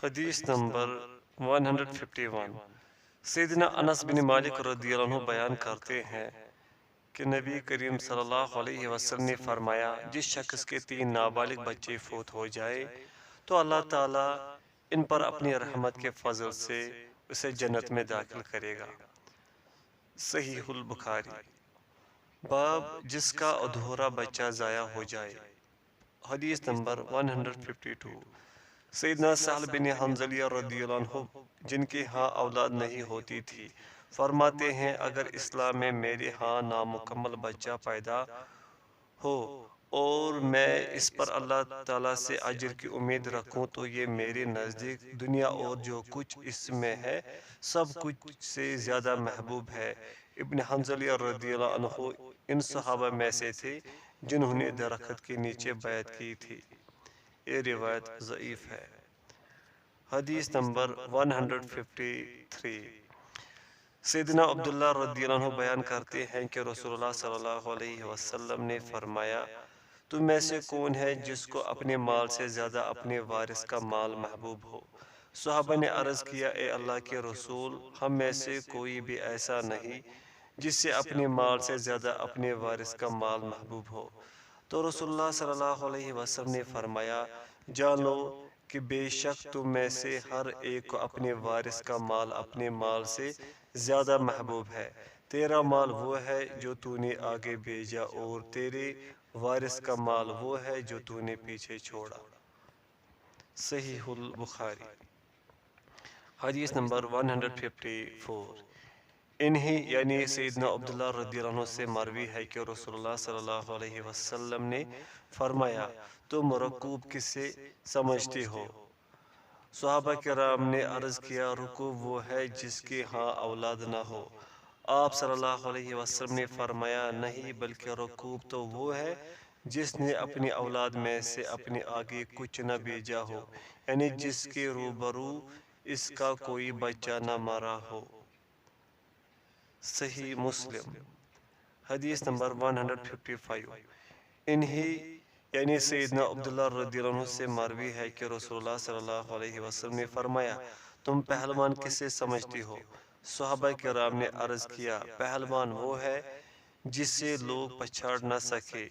حدیث نمبر 151۔ سیدنا انس بن مالک رضی اللہ عنہ بیان کرتے ہیں کہ نبی کریم صلی اللہ علیہ وسلم نے فرمایا، جس شخص کے 3 نابالغ بچے فوت ہو جائے تو اللہ تعالیٰ ان پر اپنی رحمت کے فضل سے اسے جنت میں داخل کرے گا۔ صحیح البخاری۔ باب جس کا ادھورا بچہ ضائع ہو جائے۔ حدیث نمبر 152۔ سیدنا سہل بن حنظلیہ رضی اللہ عنہ جن کے ہاں اولاد نہیں ہوتی تھی فرماتے ہیں، اگر اسلام میں میرے ہاں نامکمل بچہ پیدا ہو اور میں اس پر اللہ تعالیٰ سے اجر کی امید رکھوں تو یہ میرے نزدیک دنیا اور جو کچھ اس میں ہے سب کچھ سے زیادہ محبوب ہے۔ ابن حنظلیہ رضی اللہ عنہ ان صحابہ میں سے تھے جنہوں نے درخت کے نیچے بیعت کی تھی۔ یہ روایت ضعیف ہے۔ حدیث نمبر 153۔ سیدنا عبداللہ رضی اللہ عنہ بیان کرتے ہیں کہ رسول اللہ صلی اللہ علیہ وسلم نے فرمایا، تم میں سے کون ہے جس کو اپنے مال سے زیادہ اپنے وارث کا مال محبوب ہو؟ صحابہ نے عرض کیا، اے اللہ کے رسول، ہم میں سے کوئی بھی ایسا نہیں جس سے اپنے مال سے زیادہ اپنے وارث کا مال محبوب ہو۔ تو رسول اللہ صلی اللہ علیہ وسلم نے فرمایا، جان لو کہ بے شک تم میں سے ہر ایک کو اپنے وارث کا مال اپنے مال سے زیادہ محبوب ہے۔ تیرا مال وہ ہے جو تو نے آگے بھیجا اور تیرے وارث کا مال وہ ہے جو تو نے پیچھے چھوڑا۔ صحیح البخاری۔ حدیث نمبر 154۔ انہی یعنی سیدنا عبداللہ رضی اللہ عنہ سے مروی ہے کہ رسول اللہ صلی اللہ علیہ وسلم نے فرمایا، تم رکوب کسے سمجھتے ہو؟ صحابہ کرام نے عرض کیا، رکوب وہ ہے جس کے ہاں اولاد نہ ہو۔ آپ صلی اللہ علیہ وسلم نے فرمایا، نہیں بلکہ رکوب تو وہ ہے جس نے اپنی اولاد میں سے اپنے آگے کچھ نہ بھیجا ہو، یعنی جس کے روبرو اس کا کوئی بچہ نہ مرا ہو۔ صحیح مسلم۔ حدیث نمبر 155۔ انہی یعنی سیدنا عبداللہ رضی اللہ عنہ سے مروی ہے کہ رسول اللہ صلی اللہ علیہ وسلم نے فرمایا، تم پہلوان کسے سمجھتی ہو؟ صحابہ کرام نے عرض کیا، پہلوان وہ ہے جس سے لوگ پچھاڑ نہ سکے۔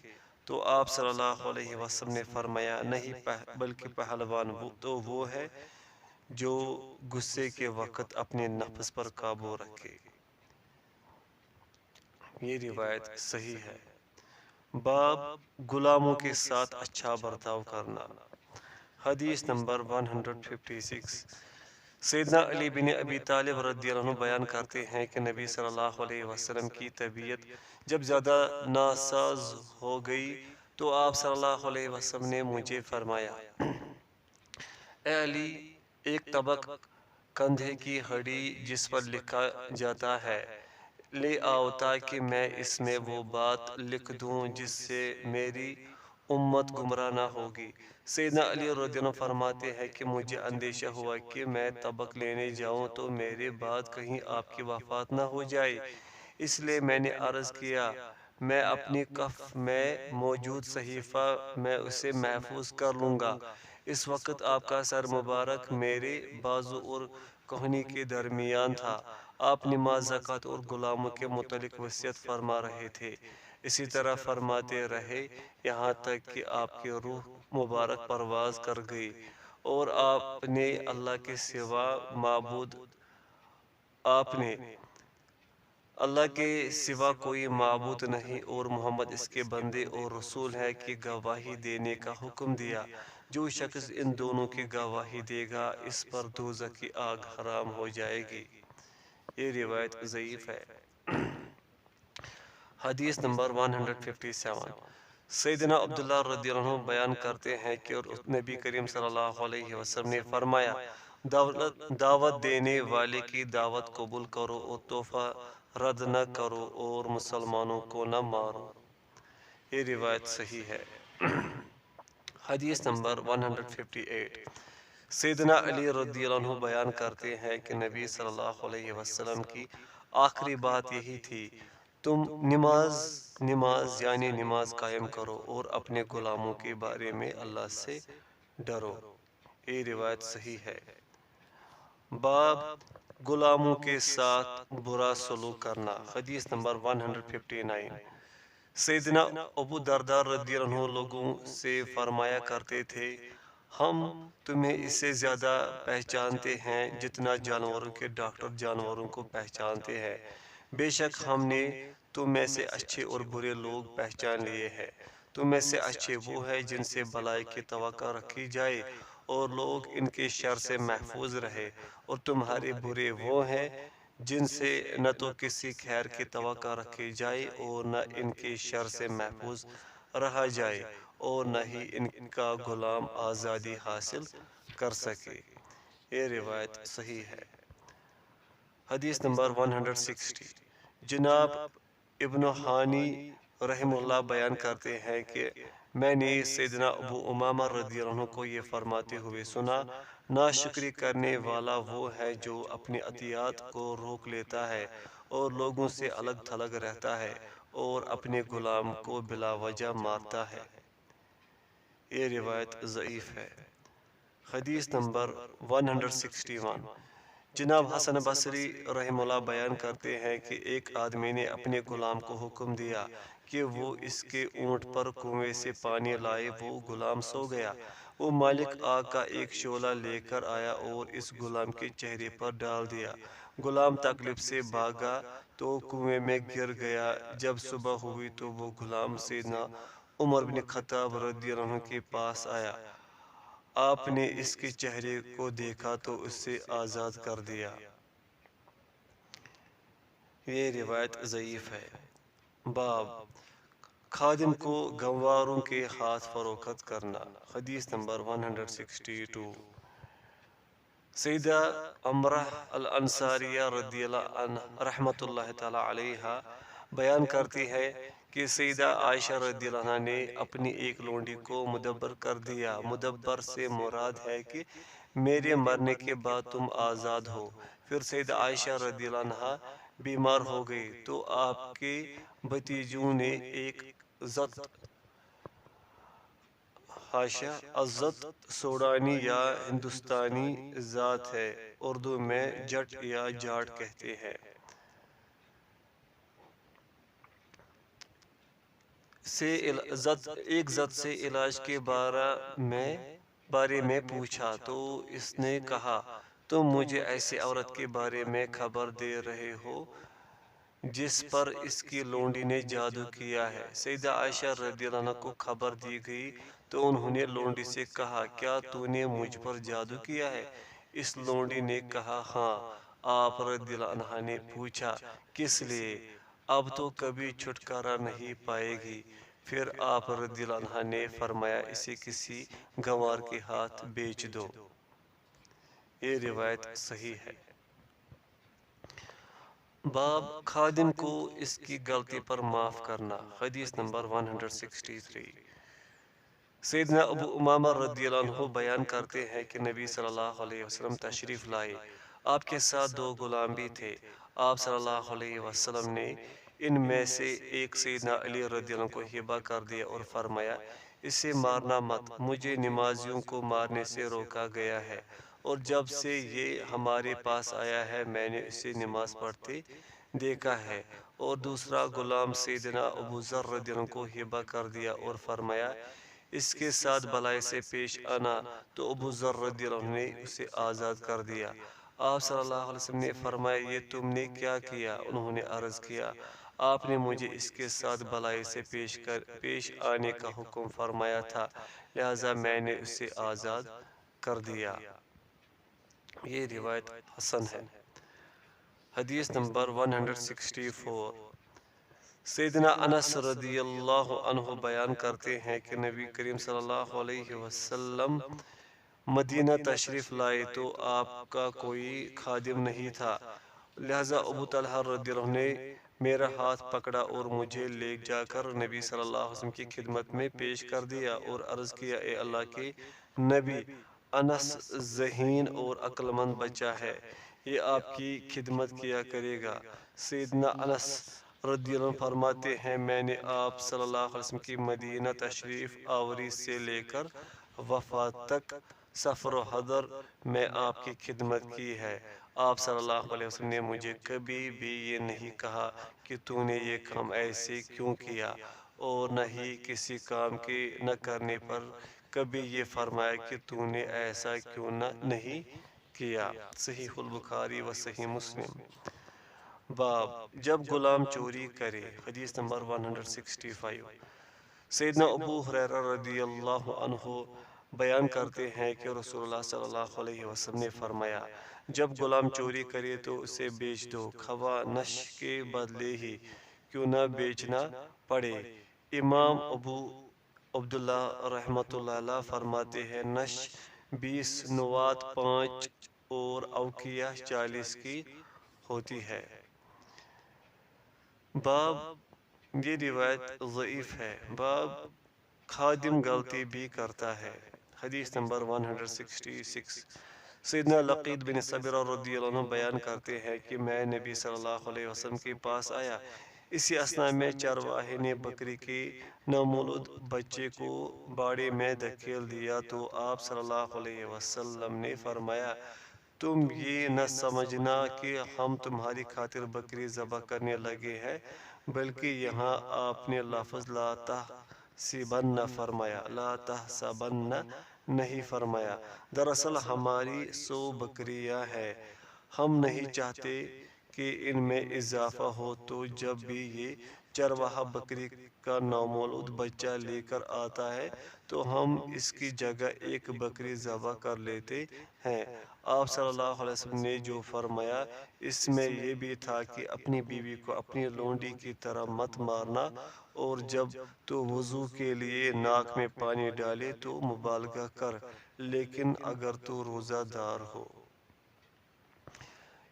تو آپ صلی اللہ علیہ وسلم نے فرمایا، نہیں بلکہ پہلوان تو وہ ہے جو غصے کے وقت اپنے نفس پر قابو رکھے۔ یہ روایت صحیح ہے۔ باب غلاموں کے ساتھ اچھا برتاؤ کرنا۔ حدیث نمبر 156۔ سیدنا علی بن ابی طالب رضی اللہ عنہ بیان کرتے ہیں کہ نبی صلی اللہ علیہ وسلم کی طبیعت جب زیادہ ناساز ہو گئی تو آپ صلی اللہ علیہ وسلم نے مجھے فرمایا، اے علی، ایک طبق کندھے کی ہڈی جس پر لکھا جاتا ہے لے آؤ تاکہ میں اس میں وہ بات لکھ دوں جس سے میری امت گمراہ نہ ہوگی۔ سیدنا علی رضی اللہ عنہ فرماتے ہیں کہ مجھے اندیشہ ہوا کہ میں طبق لینے جاؤں تو میرے بعد کہیں آپ کی وفات نہ ہو جائے، اس لیے میں نے عرض کیا، میں اپنی کف میں موجود صحیفہ میں اسے محفوظ کر لوں گا۔ اس وقت آپ کا سر مبارک میرے بازو اور کہنی کے درمیان تھا۔ آپ نماز، زکوٰۃ اور غلاموں کے متعلق وصیت فرما رہے تھے۔ اسی طرح فرماتے رہے یہاں تک کہ آپ کی روح مبارک پرواز کر گئی اور آپ نے اللہ کے سوا کوئی معبود نہیں اور محمد اس کے بندے اور رسول ہے کی گواہی دینے کا حکم دیا۔ جو شخص ان دونوں کی گواہی دے گا اس پر دوزخ کی آگ حرام ہو جائے گی۔ یہ روایت ضعیف ہے۔ حدیث نمبر 157۔ سیدنا عبداللہ رضی اللہ عنہ بیان کرتے ہیں کہ نبی کریم صلی اللہ علیہ وسلم نے فرمایا، دعوت دینے والے کی دعوت قبول کرو اور تحفہ رد نہ کرو اور مسلمانوں کو نہ مارو۔ یہ روایت صحیح ہے۔ حدیث نمبر 158۔ سیدنا علی رضی اللہ عنہ بیان کرتے ہیں کہ نبی صلی اللہ علیہ وسلم کی آخری بات یہی تھی، تم نماز یعنی نماز قائم کرو اور اپنے غلاموں کے بارے میں اللہ سے ڈرو۔ یہ روایت صحیح ہے۔ باب غلاموں کے ساتھ برا سلوک کرنا، حدیث نمبر 159۔ سیدنا ابو درداء رضی اللہ عنہ لوگوں سے فرمایا کرتے تھے، ہم تمہیں اس سے زیادہ پہچانتے ہیں جتنا جانوروں کے ڈاکٹر جانوروں کو پہچانتے ہیں۔ بے شک ہم نے تم میں سے اچھے اور برے لوگ پہچان لیے ہیں۔ تم میں سے اچھے وہ ہیں جن سے بھلائی کی توقع رکھی جائے اور لوگ ان کے شر سے محفوظ رہے، اور تمہارے برے وہ ہیں جن سے نہ تو کسی خیر کی توقع رکھی جائے اور نہ ان کے شر سے محفوظ رہا جائے اور نہ ہی ان کا غلام آزادی حاصل کر سکے۔ یہ روایت صحیح ہے۔ حدیث نمبر 160۔ جناب ابن حانی رحم اللہ بیان کرتے ہیں کہ میں نے سیدنا ابو امامہ رضی اللہ عنہ کو یہ فرماتے ہوئے سنا، ناشکری کرنے والا وہ ہے جو اپنی عطیات کو روک لیتا ہے اور لوگوں سے الگ تھلگ رہتا ہے اور اپنے غلام کو بلا وجہ مارتا ہے۔ یہ روایت ضعیف ہے۔ حدیث نمبر 161۔ جناب حسن بصری رحم اللہ بیان کرتے ہیں کہ ایک آدمی نے اپنے غلام کو حکم دیا کہ وہ اس کے اونٹ پر کنویں سے پانی لائے۔ وہ غلام سو گیا۔ وہ مالک آگ کا ایک شعلہ لے کر آیا اور اس غلام کے چہرے پر ڈال دیا۔ غلام تکلیف سے بھاگا تو کنویں میں گر گیا۔ جب صبح ہوئی تو وہ غلام سیدنا عمر بن خطاب رضی اللہ عنہ کے پاس آیا۔ آپ نے اس کے چہرے کو دیکھا تو اسے آزاد کر دیا۔ یہ روایت ضعیف ہے۔ باب خادم کو گنواروں کے ہاتھ فروخت کرنا، حدیث نمبر 162۔ سیدہ عمرہ الانصاریہ رضی اللہ عنہ رحمت اللہ تعالی علیہا بیان کرتی ہے کہ سیدہ عائشہ رضی اللہ عنہ نے اپنی ایک لونڈی کو مدبر کر دیا۔ مدبر سے مراد ہے کہ میرے مرنے کے بعد تم آزاد ہو۔ پھر سیدہ عائشہ رضی اللہ عنہ بیمار ہو گئی تو آپ کے بھتیجوں نے ایک عزت سوڈانی یا ہندوستانی ذات ہے، اردو میں جٹ یا جاٹ کہتے ہیں، ایک ذات سے علاج کے بارے میں پوچھا تو اس نے کہا، تم مجھے ایسے عورت کے بارے میں خبر دے رہے ہو جس پر اس کی لونڈی نے جادو کیا ہے۔ سیدہ عائشہ رضی اللہ عنہ کو خبر دی گئی تو انہوں نے لونڈی سے کہا، کیا تو نے مجھ پر جادو کیا ہے؟ اس لونڈی نے کہا، ہاں۔ آپ رضی اللہ عنہ نے پوچھا، کس لیے؟ اب تو کبھی چھٹکارا نہیں پائے گی۔ پھر آپ رضی اللہ عنہ نے فرمایا، اسے کسی گنوار کے ہاتھ بیچ دو۔ یہ روایت صحیح ہے۔ باب خادم کو اس کی غلطی پر معاف کرنا، حدیث نمبر 163۔ سیدنا ابو امامہ رضی اللہ عنہ بیان کرتے ہیں کہ نبی صلی اللہ علیہ وسلم تشریف لائے۔ آپ کے ساتھ دو غلام بھی تھے۔ آپ صلی اللہ علیہ وسلم نے ان میں سے ایک سیدنا علی رضی اللہ عنہ کو ہبہ کر دیا اور فرمایا، اسے مارنا مت، مجھے نمازیوں کو مارنے سے روکا گیا ہے، اور جب سے یہ ہمارے پاس آیا ہے میں نے اسے نماز پڑھتے دیکھا ہے۔ اور دوسرا غلام سیدنا ابو ذر رضی اللہ عنہ کو ہبہ کر دیا اور فرمایا، اس کے ساتھ بھلائی سے پیش آنا، تو ابو ذر رضی اللہ عنہ نے اسے آزاد کر دیا۔ آپ صلی اللہ علیہ وسلم نے فرمایا، یہ تم نے کیا کیا؟ انہوں نے عرض کیا، آپ نے مجھے اس کے ساتھ بھلائی سے پیش آنے کا حکم فرمایا تھا، لہذا میں نے اسے آزاد کر دیا۔ یہ روایت حسن ہے۔ حدیث نمبر 164۔ سیدنا انس رضی اللہ عنہ بیان کرتے ہیں کہ نبی کریم صلی اللہ علیہ وسلم مدینہ تشریف لائے تو آپ کا کوئی خادم نہیں تھا، لہذا ابو طلحہ رضی اللہ عنہ نے میرا ہاتھ پکڑا اور مجھے لے جا کر نبی صلی اللہ علیہ وسلم کی خدمت میں پیش کر دیا اور عرض کیا، اے اللہ کے نبی، انس ذہین اور عقل مند بچہ ہے، یہ آپ کی خدمت کیا کرے گا۔ سیدنا انس رضی اللہ عنہ فرماتے ہیں، میں نے آپ صلی اللہ علیہ وسلم کی مدینہ تشریف آوری سے لے کر وفات تک سفر و حضر میں آپ کی خدمت کی ہے۔ آپ صلی اللہ علیہ وسلم نے مجھے کبھی بھی یہ نہیں کہا کہ تو نے یہ کام ایسے کیوں کیا، اور نہ ہی کسی کام کے نہ کرنے پر کبھی یہ فرمایا کہ تو نے ایسا کیوں نہیں کیا۔ صحیح البخاری و صحیح مسلم۔ باب جب غلام چوری کرے، حدیث نمبر 165۔ سیدنا ابو ہریرہ رضی اللہ عنہ بیان کرتے ہیں کہ رسول اللہ صلی اللہ علیہ وسلم نے فرمایا، جب غلام چوری کرے تو اسے بیچ دو، خواہ نش کے بدلے ہی کیوں نہ بیچنا پڑے۔ امام ابو عبداللہ رحمۃ اللہ علیہ فرماتے ہیں، نش 20 نوات 5 اور اوقیہ 40 کی ہوتی ہے۔ باب یہ روایت ضعیف ہے۔ باب خادم غلطی بھی کرتا ہے، حدیث نمبر 166۔ سیدنا لقید بن صبرہ رضی اللہ عنہ بیان کرتے ہیں کہ میں نبی صلی اللہ علیہ وسلم کے پاس آیا، اسی اثناء میں چرواہے نے بکری کے نامولود بچے کو باڑے میں دھکیل دیا تو آپ صلی اللہ علیہ وسلم نے فرمایا، تم یہ نہ سمجھنا کہ ہم تمہاری خاطر بکری ذبح کرنے لگے ہیں، بلکہ یہاں آپ نے لفظ لا تحسبن فرمایا، لا تحسبن نہیں فرمایا۔ دراصل ہماری 100 بکریاں ہیں، ہم نہیں چاہتے کہ ان میں اضافہ ہو، تو جب بھی یہ چرواہا بکری کا نامولود بچہ لے کر آتا ہے تو ہم اس کی جگہ ایک بکری ذبح کر لیتے ہیں۔ آپ صلی اللہ علیہ وسلم نے جو فرمایا اس میں یہ بھی تھا کہ اپنی بیوی کو اپنی لونڈی کی طرح مت مارنا، اور جب تو وضو کے لیے ناک میں پانی ڈالے تو مبالغہ کر، لیکن اگر تو روزہ دار ہو۔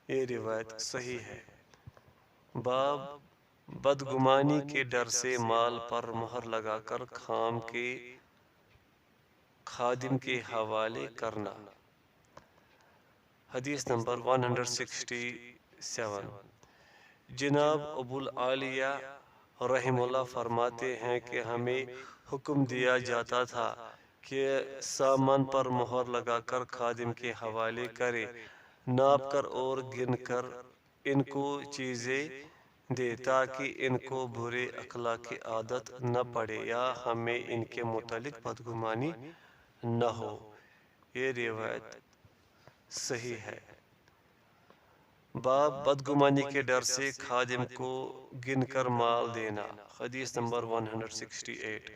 یہ روایت صحیح ہے۔ باب بدگمانی کے ڈر سے مال پر مہر لگا کر خادم کے حوالے کرنا، حدیث نمبر 167۔ جناب ابو العالیہ رحمہ اللہ فرماتے ہیں کہ ہمیں حکم دیا جاتا تھا کہ سامان پر مہر لگا کر خادم کے حوالے کرے، ناپ کر اور گن کر ان کو چیزیں دے، تاکہ ان کو برے اخلاق کی عادت نہ پڑے یا ہمیں ان کے متعلق بدگمانی نہ ہو۔ یہ روایت صحیح ہے۔ باب بدگمانی کے ڈر سے خادم کو گن کر مال دینا، حدیث نمبر 168۔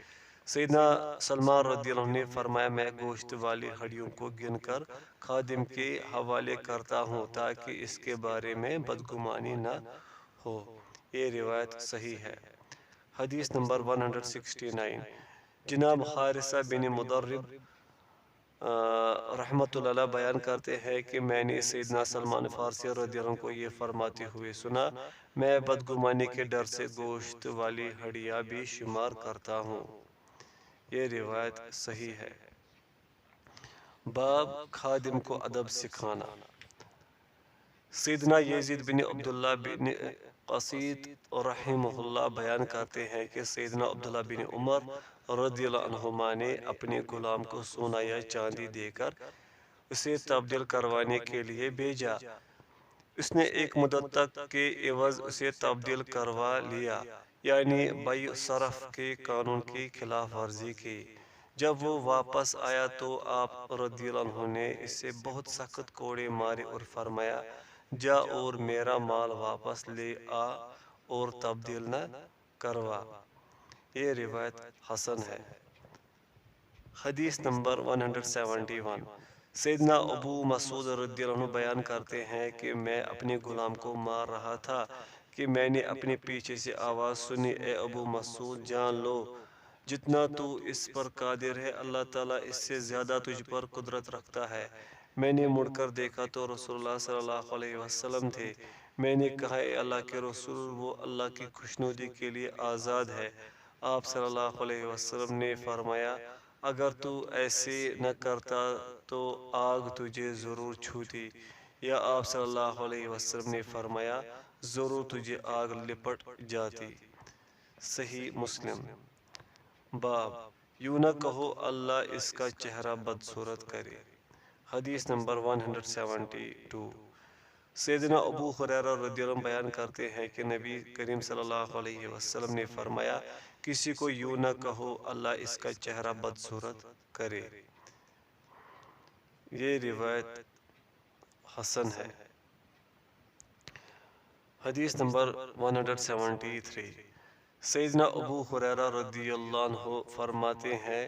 سیدنا سلمان رضی اللہ عنہ نے فرمایا، میں گوشت والی ہڈیوں کو گن کر خادم کے حوالے کرتا ہوں تاکہ اس کے بارے میں بدگمانی نہ ہو۔ یہ روایت صحیح ہے۔ حدیث نمبر 169۔ جناب حارثہ بن مدرب رحمۃ اللہ علیہ بیان کرتے ہیں کہ میں نے سیدنا سلمان فارسی رضی اللہ عنہ کو یہ فرماتے ہوئے سنا، میں بدگمانی کے ڈر سے گوشت والی ہڈیاں بھی شمار کرتا ہوں۔ یہ روایت صحیح ہے۔ باب خادم کو ادب سکھانا۔ سیدنا یزید بن عبداللہ بن قصید رحمہ اللہ بیان کرتے ہیں کہ سیدنا عبداللہ بن عمر رضی اللہ عنہما نے اپنے غلام کو سونا یا چاندی دے کر اسے تبدیل کروانے کے لیے بھیجا۔ اس نے ایک مدت تک کے عوض اسے تبدیل کروا لیا، یعنی بیع صرف کے قانون کی خلاف ورزی کی۔ جب وہ واپس آیا تو آپ رضی اللہ عنہ نے اسے بہت سخت کوڑے مارے اور فرمایا، جا اور میرا مال واپس لے آ اور تبدیل نہ کروا۔ یہ روایت حسن ہے۔ حدیث نمبر 171۔ سیدنا ابو مسعود رضی اللہ عنہ بیان کرتے ہیں کہ میں اپنے غلام کو مار رہا تھا کہ میں نے اپنے پیچھے سے آواز سنی، اے ابو مسعود جان لو جتنا تو اس پر قادر ہے اللہ تعالیٰ اس سے زیادہ تجھ پر قدرت رکھتا ہے۔ میں نے مڑ کر دیکھا تو رسول اللہ صلی اللہ علیہ وسلم تھے۔ میں نے کہا، اے اللہ کے رسول، وہ اللہ کی خوشنودی کے لیے آزاد ہے۔ آپ صلی اللہ علیہ وسلم نے فرمایا، اگر تو ایسے نہ کرتا تو آگ تجھے ضرور چھوتی، یا آپ صلی اللہ علیہ وسلم نے فرمایا، ضرور تجھے آگ لپٹ جاتی۔ صحیح مسلم۔ باب یوں نہ کہو اللہ اس کا چہرہ بدصورت کرے، حدیث نمبر 172۔ سیدنا ابو ہریرہ رضی اللہ عنہ بیان کرتے ہیں کہ نبی کریم صلی اللہ علیہ وسلم نے فرمایا، کسی کو یوں نہ کہو اللہ اس کا چہرہ بدصورت کرے۔ یہ روایت حسن ہے۔ حدیث نمبر 173۔ سیدنا ابو ہریرہ رضی اللہ عنہ فرماتے ہیں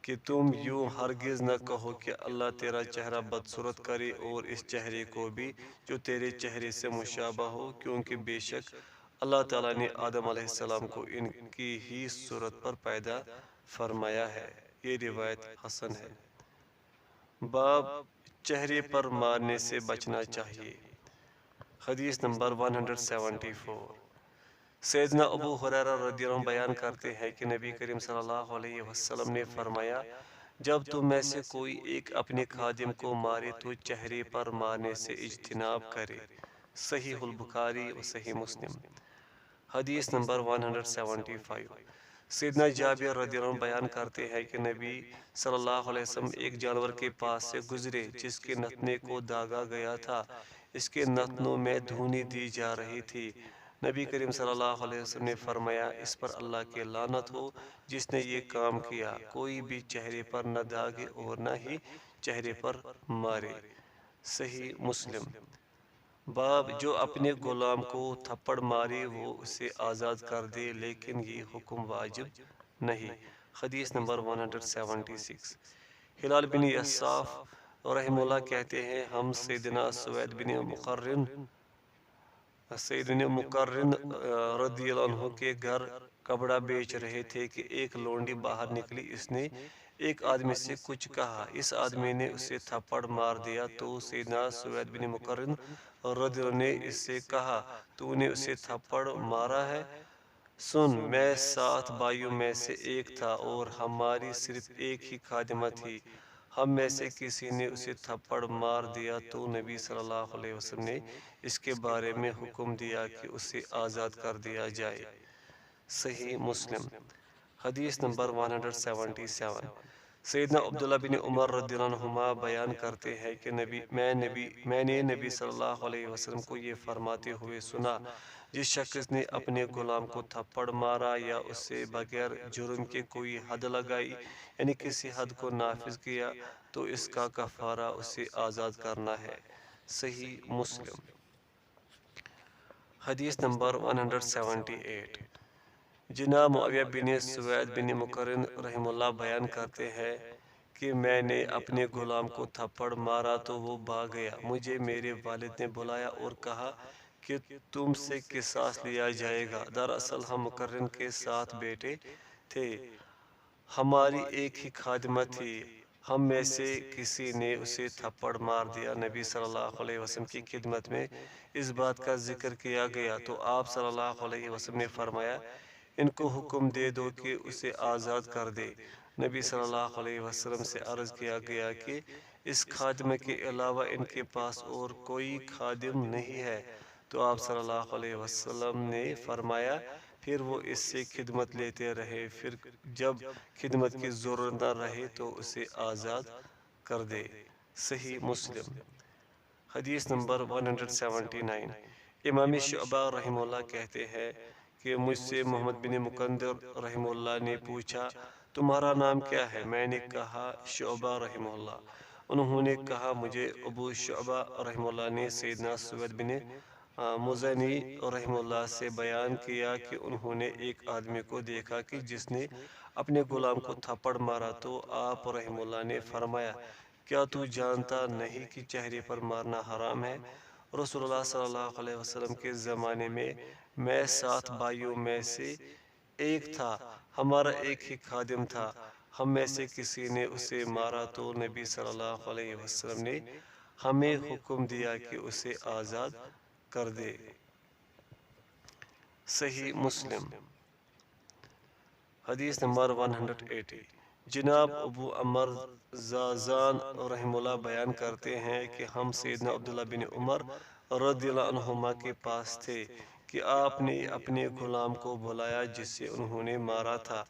کہ تم یوں ہرگز نہ کہو کہ اللہ تیرا چہرہ بدصورت کرے اور اس چہرے کو بھی جو تیرے چہرے سے مشابہ ہو، کیونکہ بے شک اللہ تعالیٰ نے آدم علیہ السلام کو ان کی ہی صورت پر پیدا فرمایا ہے۔ یہ روایت حسن ہے۔ باب چہرے پر مارنے سے بچنا چاہیے۔ حدیث نمبر 174۔ سیدنا ابو ہریرہ رضی اللہ عنہ بیان کرتے ہیں کہ نبی کریم صلی اللہ علیہ وسلم نے فرمایا، جب تم میں سے کوئی ایک اپنے خادم کو مارے تو چہرے پر مارنے سے اجتناب کرے۔ صحیح البخاری و صحیح مسلم۔ حدیث نمبر 175۔ سیدنا جابر رضی اللہ عنہ بیان کرتے ہیں کہ نبی صلی اللہ علیہ وسلم ایک جانور کے پاس سے گزرے جس کے نتنے کو داغا گیا تھا، اس کے نتنوں میں دھونی دی جا رہی تھی۔ نبی کریم صلی اللہ علیہ وسلم نے فرمایا، اس پر اللہ کی لعنت ہو جس نے یہ کام کیا، کوئی بھی چہرے پر نہ داغے اور نہ ہی چہرے پر مارے۔ صحیح مسلم۔ باب جو اپنے غلام کو تھپڑ مارے وہ اسے آزاد کر دے، لیکن یہ حکم واجب نہیں۔ حدیث نمبر 176۔ ہلال بن یصاف رحمہ اللہ کہتے ہیں، ہم سیدنا سوید بن مقرن رضی اللہ عنہ کے گھر کپڑا بیچ رہے تھے کہ ایک لونڈی باہر نکلی، اس نے ایک آدمی سے کچھ کہا، اس آدمی نے اسے تھپڑ مار دیا تو سیدنا سوید بن مقرن رضی اللہ عنہ نے اس سے کہا، تو نے اسے تھپڑ مارا ہے؟ سن، میں 7 بھائیوں میں سے ایک تھا اور ہماری صرف ایک ہی خادمہ تھی، ہم میں سے کسی نے اسے تھپڑ مار دیا تو نبی صلی اللہ علیہ وسلم نے اس کے بارے میں حکم دیا کہ اسے آزاد کر دیا جائے۔ صحیح مسلم۔ حدیث نمبر 177۔ سیدنا عبداللہ بن عمر رضی اللہ عنہما بیان کرتے ہیں کہ میں نے نبی صلی اللہ علیہ وسلم کو یہ فرماتے ہوئے سنا، جس شخص نے اپنے غلام کو تھپڑ مارا یا اسے بغیر جرم کے کوئی حد لگائی، یعنی کسی حد کو نافذ کیا، تو اس کا کفارہ اسے آزاد کرنا ہے۔ صحیح مسلم۔ حدیث نمبر 178۔ جناب معاویہ بن سوید بن مقرن رحمہ اللہ بیان کرتے ہیں کہ میں نے اپنے غلام کو تھپڑ مارا تو وہ بھاگ گیا، مجھے میرے والد نے بلایا اور کہا کہ تم سے قصاص لیا جائے گا۔ دراصل ہم مقرن کے 7 بیٹے تھے، ہماری ایک ہی خادمہ تھی، ہم میں سے کسی نے اسے تھپڑ مار دیا۔ نبی صلی اللہ علیہ وسلم کی خدمت میں اس بات کا ذکر کیا گیا تو آپ صلی اللہ علیہ وسلم نے فرمایا، ان کو حکم دے دو کہ اسے آزاد کر دے۔ نبی صلی اللہ علیہ وسلم سے عرض کیا گیا کہ اس خادمہ کے علاوہ ان کے پاس اور کوئی خادم نہیں ہے، تو آپ صلی اللہ علیہ وسلم نے فرمایا، پھر وہ اس سے خدمت لیتے رہے، پھر جب خدمت کی ضرورت نہ رہے تو اسے آزاد کر دے۔ صحیح مسلم۔ حدیث نمبر 179۔ امام شعبہ رحمہ اللہ کہتے ہیں کہ مجھ سے محمد بن مقندر رحمہ اللہ نے پوچھا، تمہارا نام کیا ہے؟ میں نے کہا شعبہ رحمہ اللہ۔ انہوں نے کہا، مجھے ابو شعبہ رحمہ اللہ نے سیدنا سوید بن مزنی رحمہ اللہ سے بیان کیا کہ انہوں نے ایک آدمی کو دیکھا کہ جس نے اپنے غلام کو تھپڑ مارا، تو آپ رحمہ اللہ نے فرمایا، کیا تو جانتا نہیں کہ چہرے پر مارنا حرام ہے؟ رسول اللہ صلی اللہ علیہ وسلم کے زمانے میں 7 بھائیوں میں سے ایک تھا، ہمارا ایک ہی خادم تھا، ہم میں سے کسی نے اسے مارا تو نبی صلی اللہ علیہ وسلم نے ہمیں حکم دیا کہ اسے آزاد کر دے۔ صحیح مسلم۔ حدیث نمبر 180۔ جناب ابو عمر زازان رحمہ اللہ بیان کرتے ہیں کہ ہم سیدنا عبداللہ بن عمر رضی اللہ عنہما کے پاس تھے کہ آپ نے اپنے غلام کو بلایا جس سے انہوں نے مارا تھا۔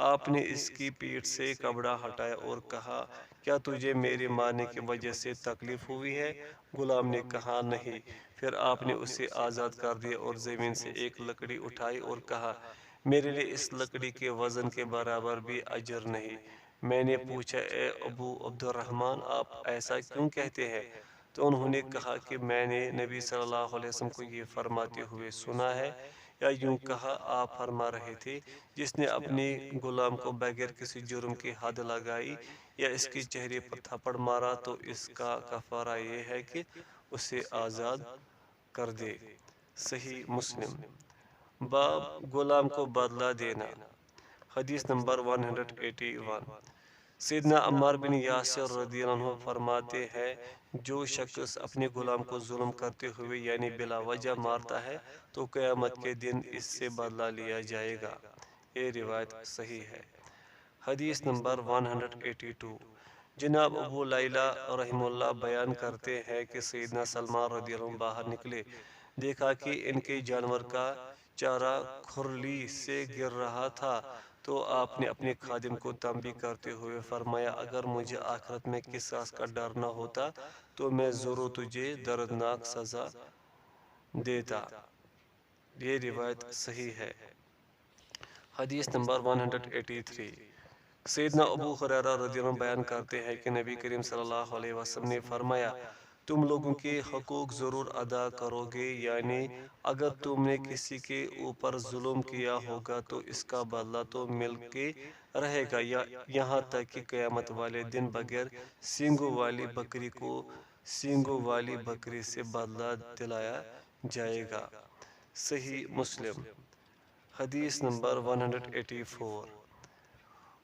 آپ نے اس کی پیٹھ سے کپڑا ہٹایا اور کہا کیا تجھے میرے مارنے کی وجہ سے تکلیف ہوئی ہے؟ غلام نے کہا نہیں۔ پھر آپ نے اسے آزاد کر دیا اور زمین سے ایک لکڑی اٹھائی اور کہا میرے لیے اس لکڑی کے وزن کے برابر بھی اجر نہیں۔ میں نے پوچھا اے ابو عبد الرحمن آپ ایسا کیوں کہتے ہیں؟ تو انہوں نے کہا کہ میں نے نبی صلی اللہ علیہ وسلم کو یہ فرماتے ہوئے سنا ہے، یا یوں کہا آپ فرما رہے تھے جس نے اپنے غلام کو بغیر کسی جرم کی حد لگائی یا اس کے چہرے پر تھپڑ مارا تو اس کا کفارہ یہ ہے کہ اسے آزاد کر دے۔ صحیح مسلم۔ باب غلام کو بدلہ دینا۔ حدیث نمبر 181۔ سیدنا عمار بن یاسر رضی اللہ عنہ فرماتے ہیں جو شخص اپنے غلام کو ظلم کرتے ہوئے یعنی بلا وجہ مارتا ہے تو قیامت کے دن اس سے بدلہ لیا جائے گا۔ یہ روایت صحیح ہے۔ حدیث نمبر 182۔ جناب ابو لیلہ رحمہ اللہ بیان کرتے ہیں کہ سیدنا سلمان رضی اللہ عنہ باہر نکلے، دیکھا کہ ان کے جانور کا چارہ کھرلی سے گر رہا تھا تو آپ نے اپنے خادم کو تنبیہ کرتے ہوئے فرمایا اگر مجھے آخرت میں قصاص کا ڈر نہ ہوتا تو میں ضرور تجھے دردناک سزا دیتا۔ یہ روایت صحیح ہے۔ حدیث نمبر 183۔ سیدنا ابو ہریرہ رضی اللہ عنہ بیان کرتے ہیں کہ نبی کریم صلی اللہ علیہ وسلم نے فرمایا تم لوگوں کے حقوق ضرور ادا کرو گے، یعنی اگر تم نے کسی کے اوپر ظلم کیا ہوگا تو اس کا بدلہ تو مل کے رہے گا یہاں تک کہ قیامت والے دن بغیر سینگوں والی بکری کو سینگوں والی بکری سے بدلہ دلایا جائے گا۔ صحیح مسلم۔ حدیث نمبر 184۔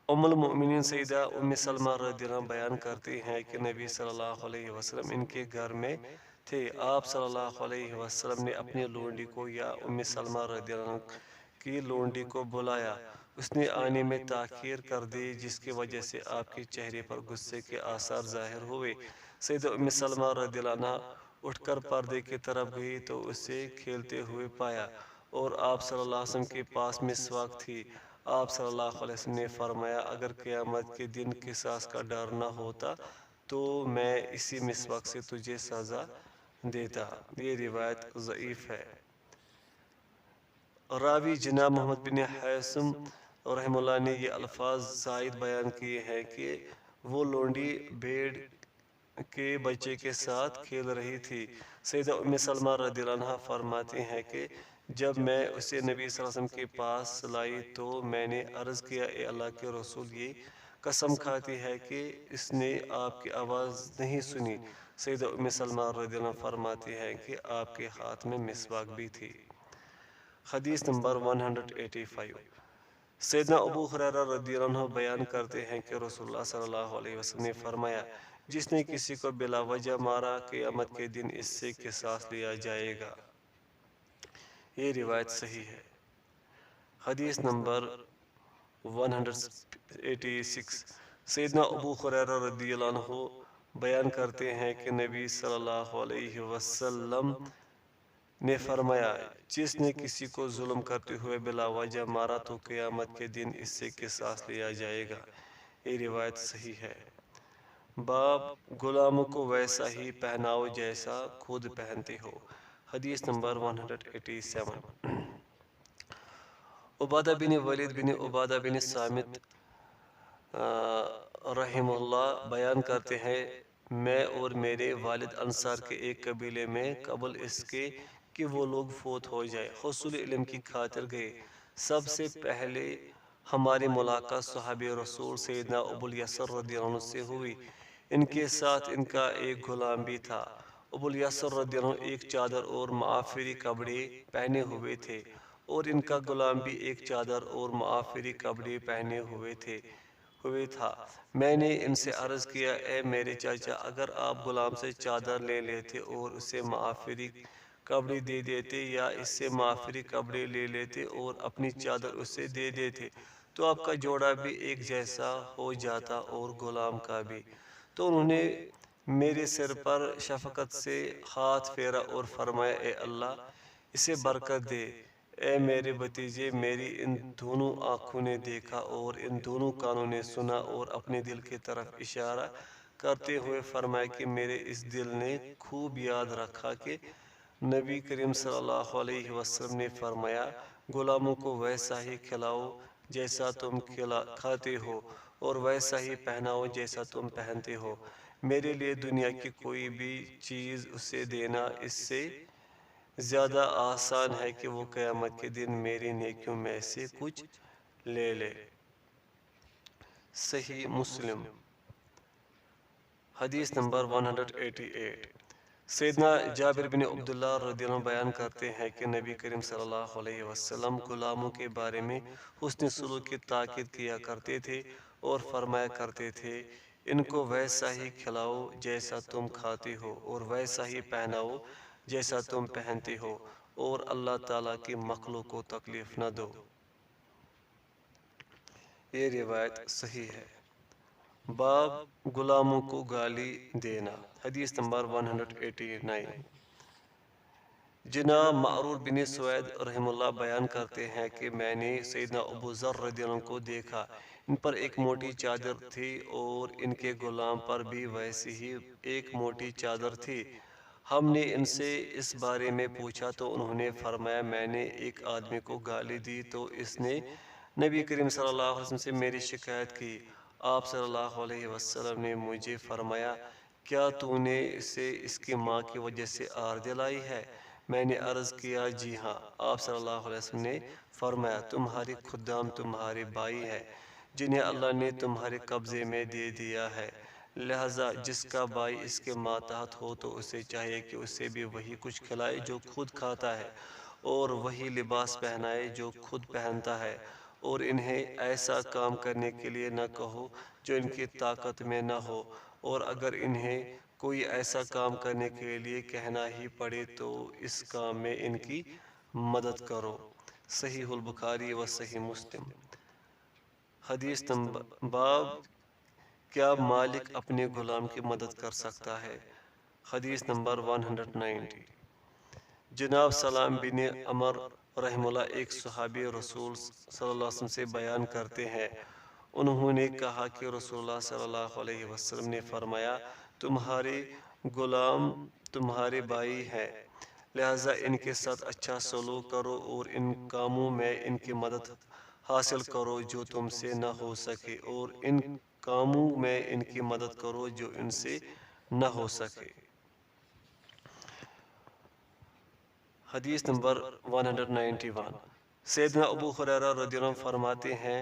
ام المؤمنین سیدہ ام سلمہ رضی اللہ عنہ بیان کرتی ہیں کہ نبی صلی اللہ علیہ وسلم ان کے گھر میں تھے۔ آپ صلی اللہ علیہ وسلم نے اپنی لونڈی کو یا ام سلمہ رضی اللہ عنہ کی لونڈی کو بلایا، اس نے آنے میں تاخیر کر دی جس کی وجہ سے آپ کے چہرے پر غصے کے آثار ظاہر ہوئے۔ سیدہ ام سلمہ رضی اللہ عنہ اٹھ کر پردے کی طرف گئی تو اسے کھیلتے ہوئے پایا اور آپ صلی اللہ علیہ وسلم کے پاس مسواک تھی۔ آپ صلی اللہ علیہ وسلم نے فرمایا اگر قیامت کے دن قصاص کا ڈر نہ ہوتا تو میں اسی مسواک سے تجھے سزا دیتا۔ یہ روایت ضعیف ہے۔ راوی جناب محمد بن حیثم رحمہ اللہ نے یہ الفاظ زائد بیان کیے ہیں کہ وہ لونڈی بھیڑ کے بچے کے ساتھ کھیل رہی تھی۔ سیدہ ام سلمہ رضی اللہ عنہ فرماتے ہیں کہ جب میں اسے نبی صلی اللہ علیہ وسلم کے پاس لائی تو میں نے عرض کیا اے اللہ کے رسول یہ قسم کھاتی ہے کہ اس نے آپ کی آواز نہیں سنی۔ سیدہ ام سلمہ رضی اللہ عنہ فرماتی ہیں کہ آپ کے ہاتھ میں مسواک بھی تھی۔ حدیث نمبر 185۔ سیدنا ابو ہریرہ رضی اللہ عنہ بیان کرتے ہیں کہ رسول اللہ صلی اللہ علیہ وسلم نے فرمایا جس نے کسی کو بلا وجہ مارا قیامت کے دن اس سے قصاص لیا جائے گا۔ یہ روایت صحیح ہے۔ حدیث نمبر 186۔ سیدنا ابو ہریرہ رضی اللہ عنہ بیان کرتے ہیں کہ نبی صلی اللہ علیہ وسلم نے فرمایا جس نے کسی کو ظلم کرتے ہوئے بلا وجہ مارا تو قیامت کے دن اس سے قصاص لیا جائے گا۔ یہ روایت صحیح ہے۔ باب غلاموں کو ویسا ہی پہناؤ جیسا خود پہنتے ہو۔ حدیث نمبر 187۔ عبادہ بن ولید بن عبادہ بن صامت رحمہ اللہ بیان کرتے ہیں میں اور میرے والد انصار کے ایک قبیلے میں قبل اس کے کہ وہ لوگ فوت ہو جائے حصول علم کی خاطر گئے۔ سب سے پہلے ہماری ملاقات صحابی رسول سیدنا ابو الیسر رضی اللہ عنہ سے ہوئی۔ ان کے ساتھ ان کا ایک غلام بھی تھا۔ ابو الیسر رضی اللہ عنہ ایک چادر اور معافری کپڑے پہنے ہوئے تھے اور ان کا غلام بھی ایک چادر اور معافری کپڑے پہنے ہوئے تھا۔ میں نے ان سے عرض کیا اے میرے چاچا اگر آپ غلام سے چادر لے لیتے اور اسے معافری کپڑے دے دیتے یا اس سے معافری کپڑے لے لیتے اور اپنی چادر اسے دے دیتے تو آپ کا جوڑا بھی ایک جیسا ہو جاتا اور غلام کا بھی۔ تو انہوں نے میرے سر پر شفقت سے ہاتھ پھیرا اور فرمایا اے اللہ اسے برکت دے، اے میرے بھتیجے، میری ان دونوں آنکھوں نے دیکھا اور ان دونوں کانوں نے سنا، اور اپنے دل کی طرف اشارہ کرتے ہوئے فرمایا کہ میرے اس دل نے خوب یاد رکھا کہ نبی کریم صلی اللہ علیہ وسلم نے فرمایا، غلاموں کو ویسا ہی کھلاؤ جیسا تم کھاتے ہو، اور ویسا ہی پہناؤ جیسا تم پہنتے ہو۔ میرے لیے دنیا کی کوئی بھی چیز اسے دینا اس سے زیادہ آسان ہے کہ وہ قیامت کے دن میری نیکیوں میں سے کچھ لے لے۔ صحیح مسلم حدیث نمبر 188۔ سیدنا جابر بن عبداللہ رضی اللہ عنہ بیان کرتے ہیں کہ نبی کریم صلی اللہ علیہ وسلم غلاموں کے بارے میں حسن سلوک کی تاکید کیا کرتے تھے اور فرمایا کرتے تھے، ان کو ویسا ہی کھلاؤ جیسا تم کھاتے ہو، اور ویسا ہی پہناؤ جیسا تم پہنتے ہو، اور اللہ تعالیٰ کی مخلوق کو تکلیف نہ دو۔ یہ روایت صحیح ہے۔ باب غلاموں کو گالی دینا، حدیث نمبر 189۔ جناب معرور بن سوید رحم اللہ بیان کرتے ہیں کہ میں نے سیدنا ابو ذر رضی اللہ عنہ کو دیکھا، ان پر ایک موٹی چادر تھی اور ان کے غلام پر بھی ویسی ہی ایک موٹی چادر تھی۔ ہم نے ان سے اس بارے میں پوچھا تو انہوں نے فرمایا، میں نے ایک آدمی کو گالی دی تو اس نے نبی کریم صلی اللہ علیہ وسلم سے میری شکایت کی۔ آپ صلی اللہ علیہ وسلم نے مجھے فرمایا، کیا تو نے اسے اس کی ماں کی وجہ سے آر دلائی ہے؟ میں نے عرض کیا، جی ہاں۔ آپ صلی اللہ علیہ وسلم نے فرمایا، تمہاری خدام تمہارے بھائی ہے جنہیں اللہ نے تمہارے قبضے میں دے دیا ہے، لہذا جس کا بھائی اس کے ماتحت ہو تو اسے چاہیے کہ اسے بھی وہی کچھ کھلائے جو خود کھاتا ہے، اور وہی لباس پہنائے جو خود پہنتا ہے، اور انہیں ایسا کام کرنے کے لیے نہ کہو جو ان کی طاقت میں نہ ہو، اور اگر انہیں کوئی ایسا کام کرنے کے لیے کہنا ہی پڑے تو اس کام میں ان کی مدد کرو۔ صحیح البخاری و صحیح مسلم۔ حدیث نمبر باب کیا مالک اپنے غلام کی مدد کر سکتا ہے، حدیث نمبر 190۔ جناب سلام بن عمر رحم اللہ ایک صحابی رسول صلی اللہ علیہ وسلم سے بیان کرتے ہیں، انہوں نے کہا کہ رسول اللہ صلی اللہ علیہ وسلم نے فرمایا، تمہارے غلام تمہارے بھائی ہیں، لہذا ان کے ساتھ اچھا سلوک کرو اور ان کاموں میں ان کی مدد حاصل کرو جو تم سے نہ ہو سکے، اور ان کاموں میں ان کی مدد کرو جو ان سے نہ ہو سکے۔ حدیث نمبر 191۔ سیدنا ابو ہریرہ رضی اللہ عنہ فرماتے ہیں،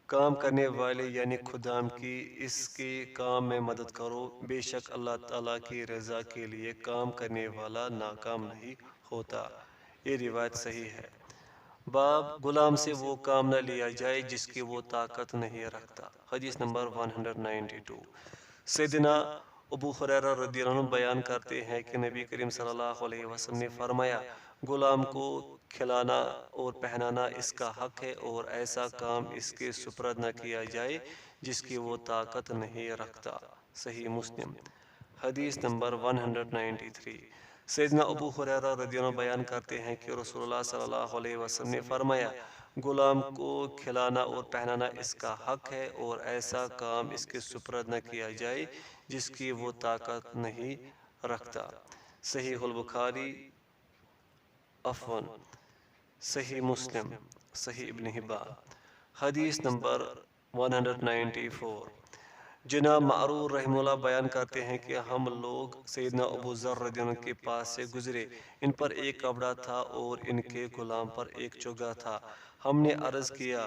کام کرنے والے یعنی خدام کی اس کے کام میں مدد کرو، بے شک اللہ تعالیٰ کی رضا کے لیے کام کرنے والا ناکام نہیں ہوتا۔ یہ روایت صحیح ہے۔ باب غلام سے وہ کام نہ لیا جائے جس کی وہ طاقت نہیں رکھتا، حدیث نمبر 192۔ سیدنا ابو ہریرہ رضی اللہ عنہ بیان کرتے ہیں کہ نبی کریم صلی اللہ علیہ وسلم نے فرمایا، غلام کو کھلانا اور پہنانا اس کا حق ہے، اور ایسا کام اس کے سپرد نہ کیا جائے جس کی وہ طاقت نہیں رکھتا۔ صحیح مسلم۔ حدیث نمبر 193۔ سیدنا ابو ہریرہ رضی اللہ عنہ بیان کرتے ہیں کہ رسول اللہ صلی اللہ علیہ وسلم نے فرمایا، غلام کو کھلانا اور پہنانا اس کا حق ہے، اور ایسا کام اس کے سپرد نہ کیا جائے جس کی وہ طاقت نہیں رکھتا۔ صحیح البخاری صحیح مسلم، صحیح ابن حبان۔ حدیث نمبر 194۔ جناب معرور رحم اللہ بیان کرتے ہیں کہ ہم لوگ سیدنا ابو ذر رضی اللہ عنہ کے پاس سے گزرے، ان پر ایک کپڑا تھا اور ان کے غلام پر ایک چوگا تھا۔ ہم نے عرض کیا،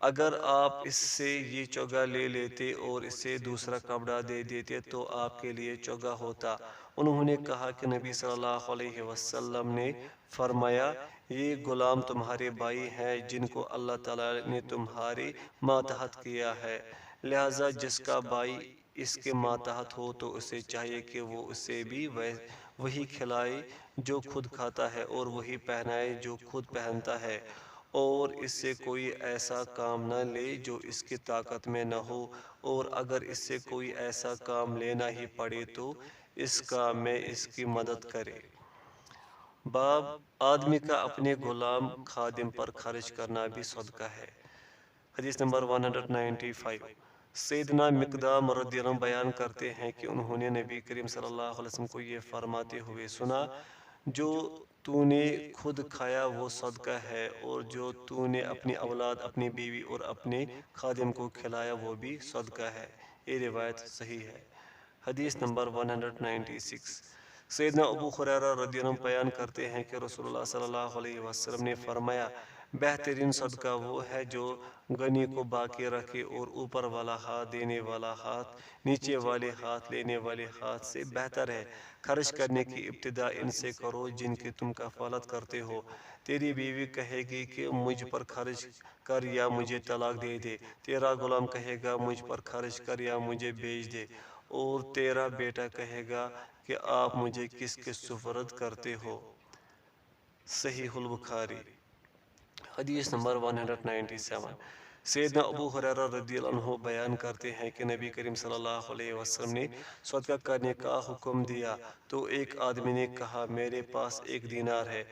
اگر آپ اس سے یہ چوگا لے لیتے اور اسے دوسرا کپڑا دے دیتے تو آپ کے لیے چوگا ہوتا۔ انہوں نے کہا کہ نبی صلی اللہ علیہ وسلم نے فرمایا، یہ غلام تمہارے بھائی ہیں جن کو اللہ تعالیٰ نے تمہارے ماتحت کیا ہے، لہذا جس کا بھائی اس کے ماتحت ہو تو اسے چاہیے کہ وہ اسے بھی وہی کھلائے جو خود کھاتا ہے، اور وہی پہنائے جو خود پہنتا ہے، اور اس سے کوئی ایسا کام نہ لے جو اس کی طاقت میں نہ ہو، اور اگر اس سے کوئی ایسا کام لینا ہی پڑے تو اس کام میں اس کی مدد کرے۔ باب آدمی کا اپنے غلام خادم پر خرچ کرنا بھی صدقہ ہے۔ حدیث نمبر 195۔ سیدنا مقدام رضی اللہ عنہ بیان کرتے ہیں کہ انہوں نے نبی کریم صلی اللہ علیہ وسلم کو یہ فرماتے ہوئے سنا، جو تو نے خود کھایا وہ صدقہ ہے، اور جو تو نے اپنی اولاد، اپنی بیوی اور اپنے خادم کو کھلایا وہ بھی صدقہ ہے۔ یہ روایت صحیح ہے۔ حدیث نمبر 196۔ سیدنا ابو ہریرہ رضی اللہ عنہ بیان کرتے ہیں کہ رسول اللہ صلی اللہ علیہ وسلم نے فرمایا، بہترین صدقہ وہ ہے جو غنی کو باقی رکھے، اور اوپر والا ہاتھ دینے والا ہاتھ نیچے والے ہاتھ لینے والے ہاتھ سے بہتر ہے۔ خرچ کرنے کی ابتدا ان سے کرو جن کی تم کفالت کرتے ہو۔ تیری بیوی کہے گی کہ مجھ پر خرچ کر یا مجھے طلاق دے دے، تیرا غلام کہے گا مجھ پر خرچ کر یا مجھے بیچ دے، اور تیرا بیٹا کہے گا کہ آپ مجھے کس کے سپرد کرتے ہو۔ صحیح البخاری۔ حدیث نمبر 197۔ سیدنا ابو ہریرہ رضی اللہ عنہ بیان کرتے ہیں کہ نبی کریم صلی اللہ علیہ وسلم نے صدقہ کرنے کا حکم دیا تو ایک آدمی نے کہا، میرے پاس 1 دینار ہے۔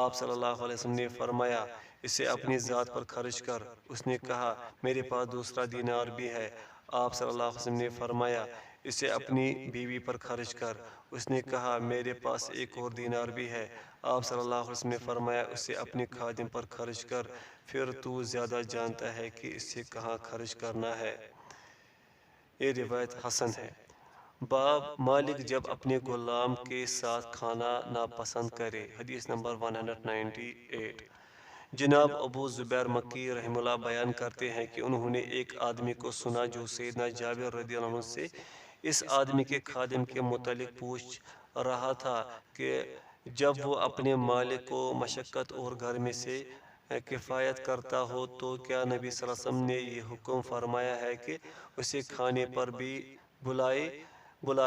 آپ صلی اللہ علیہ وسلم نے فرمایا، اسے اپنی ذات پر خرچ کر۔ اس نے کہا، میرے پاس دوسرا دینار بھی ہے۔ آپ صلی اللہ علیہ وسلم نے فرمایا، اسے اپنی بیوی پر خرچ کر۔ اس نے کہا، میرے پاس ایک اور دینار بھی ہے۔ آپ صلی اللہ علیہ وسلم نے فرمایا، اسے اپنے خادم پر خرچ کر، پھر تو زیادہ جانتا ہے کہ اسے کہاں خرچ کرنا ہے۔ یہ روایت حسن ہے۔ باب مالک جب اپنے غلام کے ساتھ کھانا ناپسند کرے۔ حدیث نمبر 198۔ جناب ابو زبیر مکی رحمہ اللہ بیان کرتے ہیں کہ انہوں نے ایک آدمی کو سنا جو سیدنا جابر رضی اللہ عنہ سے اس آدمی کے خادم کے متعلق پوچھ رہا تھا کہ جب وہ اپنے مالک کو مشقت اور گرمی سے کفایت کرتا ہو تو کیا نبی صلی اللہ علیہ وسلم نے یہ حکم فرمایا ہے کہ اسے کھانے پر بھی بلا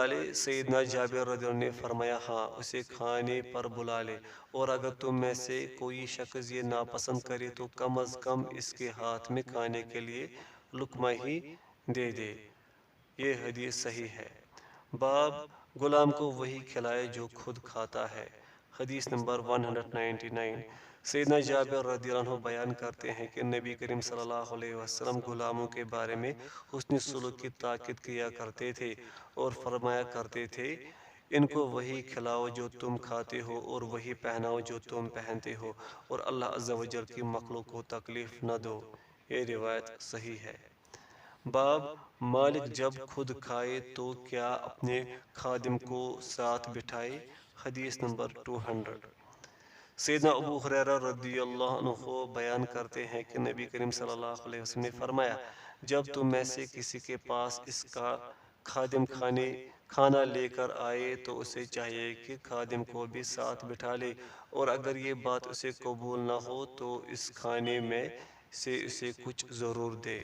لے؟ سیدنا جابر رضی اللہ عنہ نے فرمایا، ہاں، اسے کھانے پر بلا لے، اور اگر تم میں سے کوئی شخص یہ ناپسند کرے تو کم از کم اس کے ہاتھ میں کھانے کے لیے لقمہ ہی دے دے۔ یہ حدیث صحیح ہے۔ باب غلام کو وہی کھلائے جو خود کھاتا ہے۔ حدیث نمبر 199۔ سیدنا جابر رضی اللہ عنہ بیان کرتے ہیں کہ نبی کریم صلی اللہ علیہ وسلم غلاموں کے بارے میں حسن سلوک کی تاکید کیا کرتے تھے اور فرمایا کرتے تھے، ان کو وہی کھلاؤ جو تم کھاتے ہو، اور وہی پہناؤ جو تم پہنتے ہو، اور اللہ عز و جل کی مخلوق کو تکلیف نہ دو۔ یہ روایت صحیح ہے۔ باب مالک جب خود کھائے تو کیا اپنے خادم کو ساتھ بٹھائے۔ حدیث نمبر 200۔ سیدنا ابو ہریرہ رضی اللہ عنہ بیان کرتے ہیں کہ نبی کریم صلی اللہ علیہ وسلم نے فرمایا، جب تم میں سے کسی کے پاس اس کا خادم کھانا لے کر آئے تو اسے چاہیے کہ خادم کو بھی ساتھ بٹھا لے، اور اگر یہ بات اسے قبول نہ ہو تو اس کھانے میں سے اسے کچھ ضرور دے۔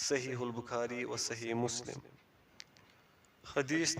صحیح البخاری و صحیح مسلم۔ حدیث